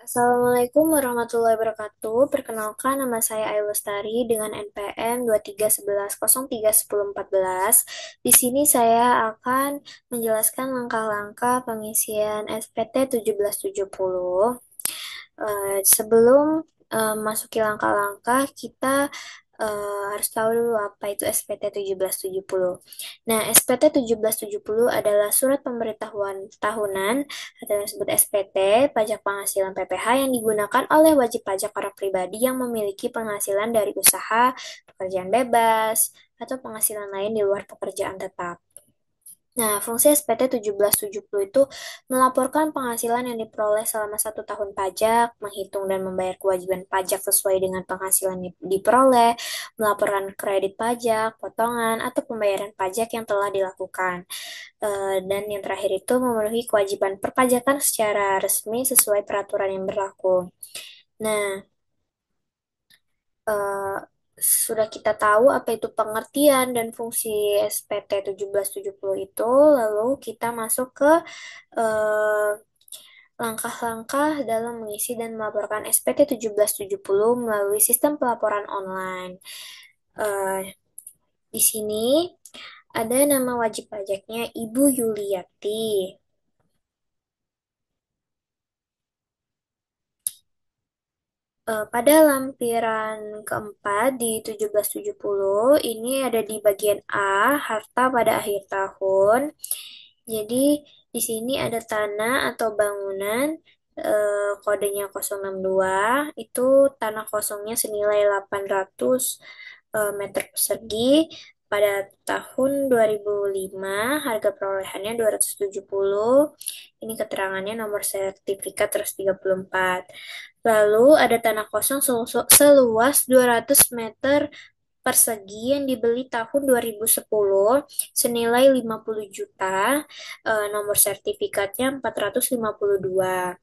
Assalamualaikum warahmatullahi wabarakatuh. Perkenalkan, nama saya Ayu Lestari dengan NPM 2311031014. Di sini saya akan menjelaskan langkah-langkah pengisian SPT 1770. Sebelum masuki langkah-langkah, kita harus tahu dulu apa itu SPT 1770. Nah, SPT 1770 adalah surat pemberitahuan tahunan atau yang disebut SPT, pajak penghasilan PPH yang digunakan oleh wajib pajak orang pribadi yang memiliki penghasilan dari usaha, pekerjaan bebas, atau penghasilan lain di luar pekerjaan tetap. Nah, fungsi SPT 1770 itu melaporkan penghasilan yang diperoleh selama 1 tahun pajak, menghitung dan membayar kewajiban pajak sesuai dengan penghasilan yang diperoleh, melaporkan kredit pajak, potongan, atau pembayaran pajak yang telah dilakukan. Dan yang terakhir itu memenuhi kewajiban perpajakan secara resmi sesuai peraturan yang berlaku. Nah, eh, sudah kita tahu apa itu pengertian dan fungsi SPT 1770 itu, lalu kita masuk ke eh, langkah-langkah dalam mengisi dan melaporkan SPT 1770 melalui sistem pelaporan online. Eh, di sini ada nama wajib pajaknya Ibu Yuliati. Pada lampiran keempat di 1770 ini ada di bagian A, harta pada akhir tahun. Jadi di sini ada tanah atau bangunan, kodenya 062, itu tanah kosongnya senilai 800 meter persegi. Pada tahun 2005 harga perolehannya 270. Ini keterangannya nomor sertifikat 134. Lalu ada tanah kosong seluas 200 meter persegi yang dibeli tahun 2010 senilai 50 juta, nomor sertifikatnya 452.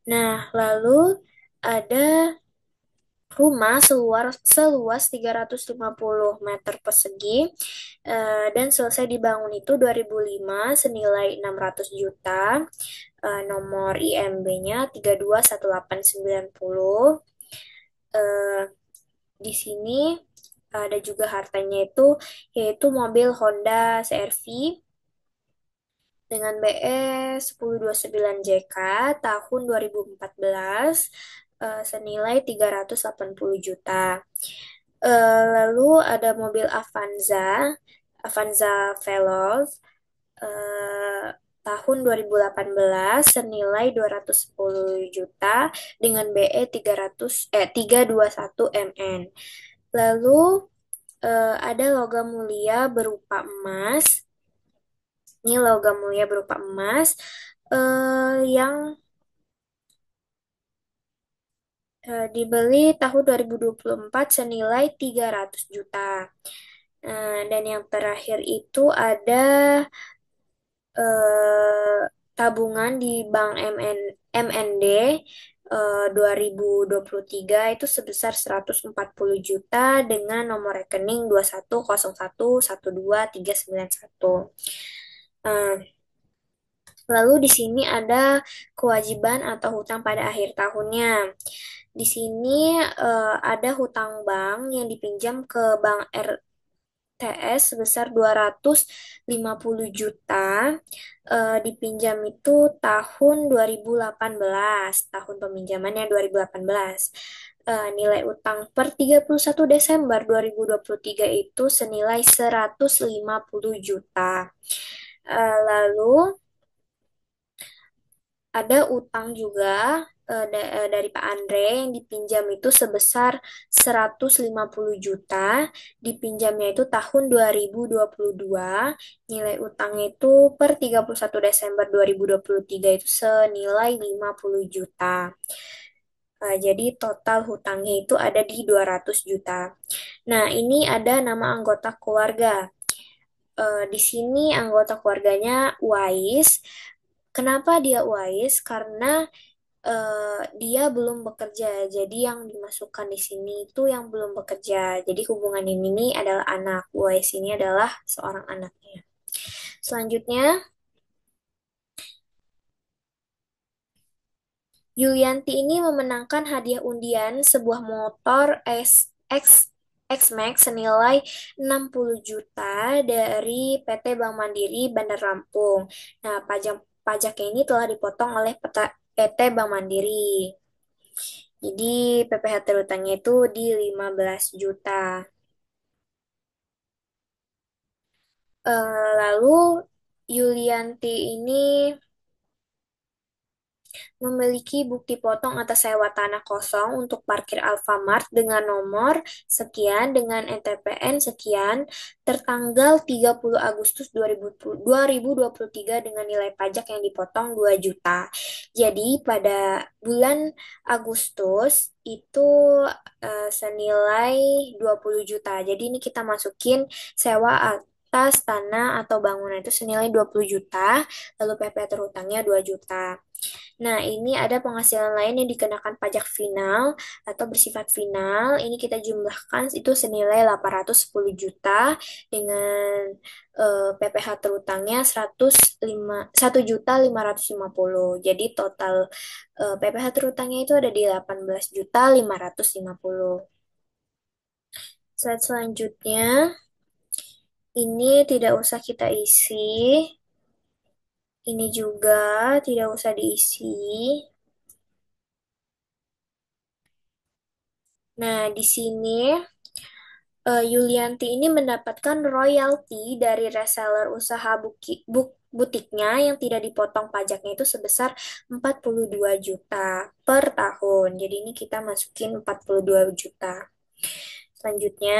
Nah, lalu ada rumah seluas 350 meter persegi, dan selesai dibangun itu 2005 senilai 600 juta, nomor IMB-nya 321890. Eh, di sini ada juga hartanya itu yaitu mobil Honda CR-V dengan BE 1029JK tahun 2014, senilai 380 juta. Lalu ada mobil Avanza Veloz, eh, tahun 2018 senilai 210 juta dengan BE 321 MN. Lalu ada logam mulia berupa emas. Ini logam mulia berupa emas yang dibeli tahun 2024 senilai 300 juta. Dan yang terakhir itu ada eh, tabungan di Bank MND 2023 itu sebesar 140 juta dengan nomor rekening 21011231. Lalu di sini ada kewajiban atau hutang pada akhir tahunnya. Di sini ada hutang bank yang dipinjam ke Bank RTS sebesar 250 juta. Dipinjam itu tahun 2018, tahun peminjamannya 2018. Nilai utang per 31 Desember 2023 itu senilai 150 juta. Lalu ada utang juga dari Pak Andre yang dipinjam itu sebesar 150 juta. Dipinjamnya itu tahun 2022. Nilai utangnya itu per 31 Desember 2023 itu senilai 50 juta. Jadi total hutangnya itu ada di 200 juta. Nah, ini ada nama anggota keluarga. Di sini anggota keluarganya Wais. Kenapa dia Wais? Karena dia belum bekerja. Jadi yang dimasukkan di sini itu yang belum bekerja. Jadi hubungan ini nih adalah anak. Wais ini adalah seorang anaknya. Selanjutnya, Yulianti ini memenangkan hadiah undian sebuah motor X-Max senilai 60 juta dari PT Bank Mandiri Bandar Lampung. Nah, pajaknya ini telah dipotong oleh PT Bank Mandiri. Jadi PPh terutangnya itu di 15 juta. Lalu Yulianti ini memiliki bukti potong atas sewa tanah kosong untuk parkir Alfamart dengan nomor sekian dengan NTPN sekian tertanggal 30 Agustus 2023 dengan nilai pajak yang dipotong 2 juta. Jadi pada bulan Agustus itu senilai 20 juta. Jadi ini kita masukin sewa atas tanah atau bangunan itu senilai 20 juta, lalu PP terhutangnya 2 juta. Nah, ini ada penghasilan lain yang dikenakan pajak final atau bersifat final. Ini kita jumlahkan itu senilai 810 juta dengan PPh terutangnya 1.550. Jadi total PPh terutangnya itu ada di 18.550. Slide selanjutnya, ini tidak usah kita isi. Ini juga tidak usah diisi. Nah, di sini Yulianti ini mendapatkan royalti dari reseller usaha butiknya yang tidak dipotong pajaknya itu sebesar 42 juta per tahun. Jadi ini kita masukin 42 juta. Selanjutnya,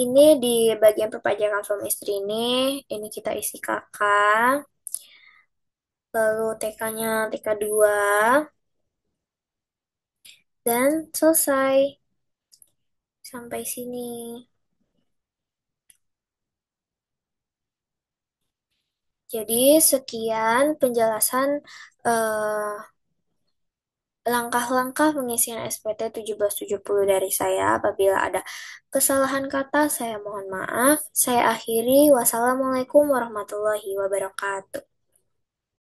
ini di bagian perpajakan suami istri ini kita isi kakak, lalu TK-nya TK2, dan selesai. Sampai sini. Jadi sekian penjelasan eh, langkah-langkah pengisian SPT 1770 dari saya. Apabila ada kesalahan kata, saya mohon maaf. Saya akhiri. Wassalamualaikum warahmatullahi wabarakatuh.